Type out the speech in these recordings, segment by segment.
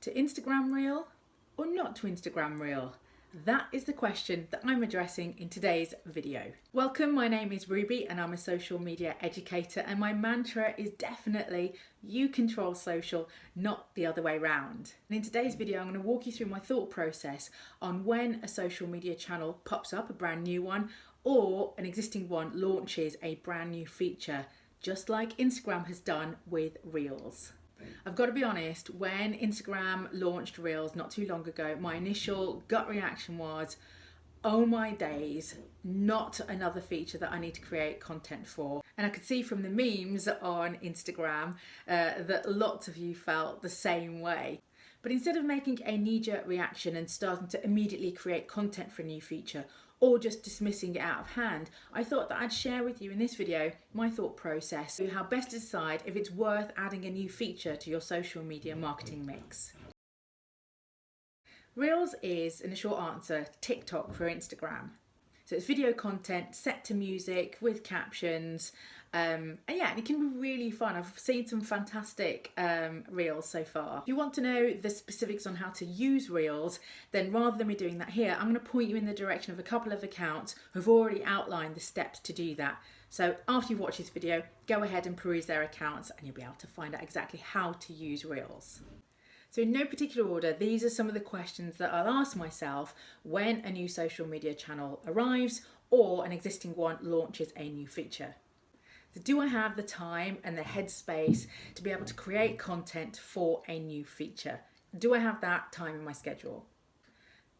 To Instagram Reel or not to Instagram Reel? That is the question that I'm addressing in today's video. Welcome, my name is Rubbi and I'm a social media educator, and my mantra is definitely you control social, not the other way around. And in today's video, I'm going to walk you through my thought process on when a social media channel pops up, a brand new one, or an existing one launches a brand new feature, just like Instagram has done with Reels. I've got to be honest, when Instagram launched Reels not too long ago, my initial gut reaction was, oh my days, not another feature that I need to create content for. And I could see from the memes on Instagram that lots of you felt the same way. But instead of making a knee-jerk reaction and starting to immediately create content for a new feature, or just dismissing it out of hand, I thought that I'd share with you in this video my thought process on how best to decide if it's worth adding a new feature to your social media marketing mix. Reels is, in a short answer, TikTok for Instagram. So it's video content set to music with captions, and yeah, it can be really fun. I've seen some fantastic Reels so far. If you want to know the specifics on how to use Reels, then rather than me doing that here, I'm going to point you in the direction of a couple of accounts who've already outlined the steps to do that. So after you've watched this video, go ahead and peruse their accounts and you'll be able to find out exactly how to use Reels. So in no particular order, these are some of the questions that I'll ask myself when a new social media channel arrives or an existing one launches a new feature. So do I have the time and the headspace to be able to create content for a new feature? Do I have that time in my schedule?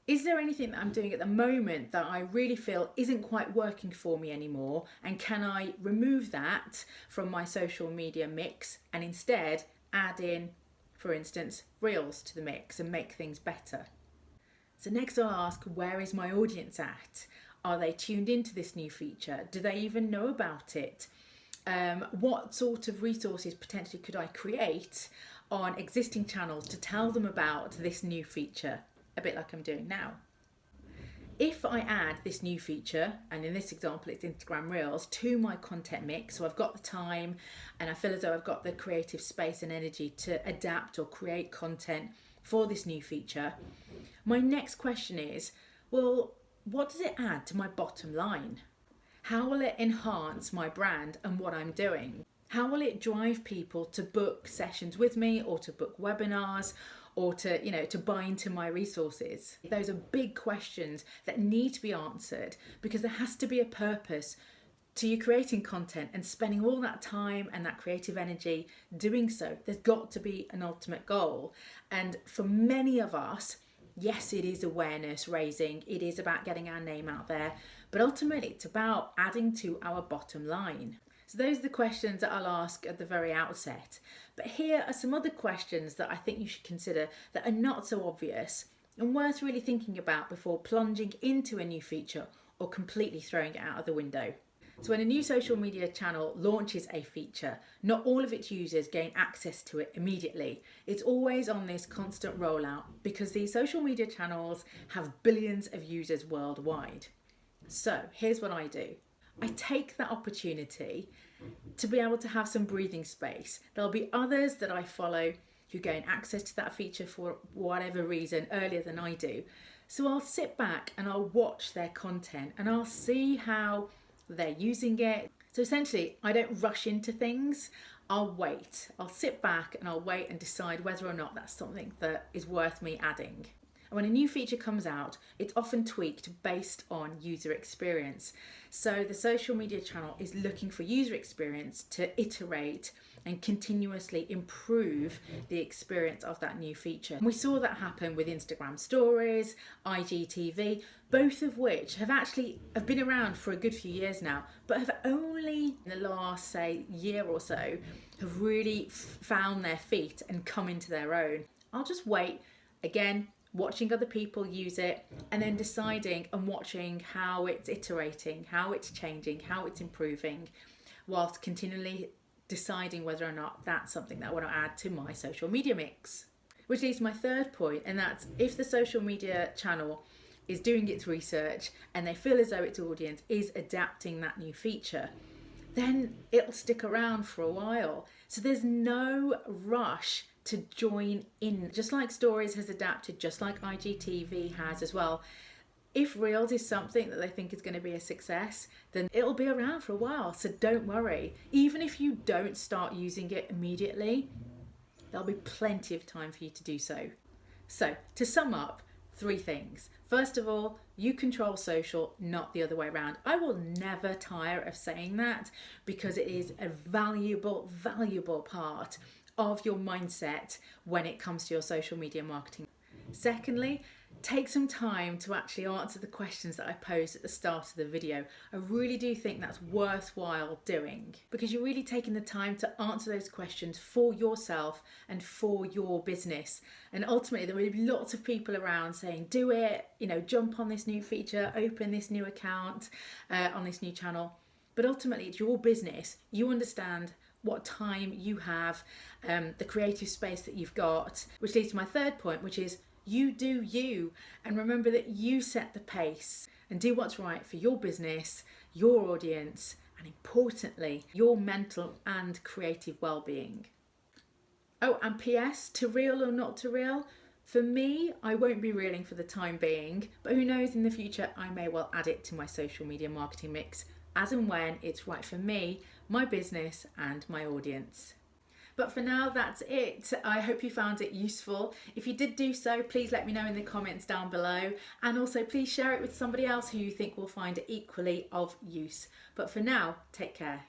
Is there anything that I'm doing at the moment that I really feel isn't quite working for me anymore? And can I remove that from my social media mix and instead add in, for instance, Reels to the mix and make things better? So next I'll ask, where is my audience at? Are they tuned into this new feature? Do they even know about it? What sort of resources potentially could I create on existing channels to tell them about this new feature, a bit like I'm doing now? If I add this new feature, and in this example it's Instagram Reels, to my content mix, so I've got the time and I feel as though I've got the creative space and energy to adapt or create content for this new feature, my next question is, well, what does it add to my bottom line? How will it enhance my brand and what I'm doing? How will it drive people to book sessions with me or to book webinars or to buy into my resources? Those are big questions that need to be answered because there has to be a purpose to you creating content and spending all that time and that creative energy doing so. There's got to be an ultimate goal. And for many of us, yes, it is awareness raising, it is about getting our name out there, but ultimately it's about adding to our bottom line. So those are the questions that I'll ask at the very outset. But here are some other questions that I think you should consider that are not so obvious and worth really thinking about before plunging into a new feature or completely throwing it out of the window. So when a new social media channel launches a feature, not all of its users gain access to it immediately. It's always on this constant rollout because these social media channels have billions of users worldwide. So here's what I do. I take that opportunity to be able to have some breathing space. There'll be others that I follow who gain access to that feature for whatever reason earlier than I do. So I'll sit back and I'll watch their content and I'll see how they're using it. So essentially, I don't rush into things. I'll wait. I'll sit back and I'll wait and decide whether or not that's something that is worth me adding. And when a new feature comes out, it's often tweaked based on user experience. So the social media channel is looking for user experience to iterate and continuously improve the experience of that new feature. And we saw that happen with Instagram Stories, IGTV, both of which have been around for a good few years now, but have only in the last, say, year or so, have really found their feet and come into their own. I'll just wait, again, watching other people use it and then deciding and watching how it's iterating, how it's changing, how it's improving, whilst continually deciding whether or not that's something that I want to add to my social media mix. Which leads to my third point, and that's if the social media channel is doing its research and they feel as though its audience is adapting that new feature, then it'll stick around for a while. So there's no rush to join in. Just like Stories has adapted, just like IGTV has as well. If Reels is something that they think is going to be a success, then it'll be around for a while. So don't worry. Even if you don't start using it immediately, there'll be plenty of time for you to do so. So to sum up, 3 things. First of all, you control social, not the other way around. I will never tire of saying that because it is a valuable, valuable part of your mindset when it comes to your social media marketing. Secondly, take some time to actually answer the questions that I posed at the start of the video. I really do think that's worthwhile doing because you're really taking the time to answer those questions for yourself and for your business. And ultimately, there will be lots of people around saying, do it, jump on this new feature, open this new account on this new channel. But ultimately, it's your business. You understand what time you have, the creative space that you've got, which leads to my third point, which is you do you, and remember that you set the pace and do what's right for your business, your audience, and importantly, your mental and creative well-being. Oh, and PS, to reel or not to reel, for me, I won't be reeling for the time being, but who knows, in the future, I may well add it to my social media marketing mix as and when it's right for me, my business, and my audience. But for now, that's it. I hope you found it useful. If you did do so, please let me know in the comments down below. And also please share it with somebody else who you think will find it equally of use. But for now, take care.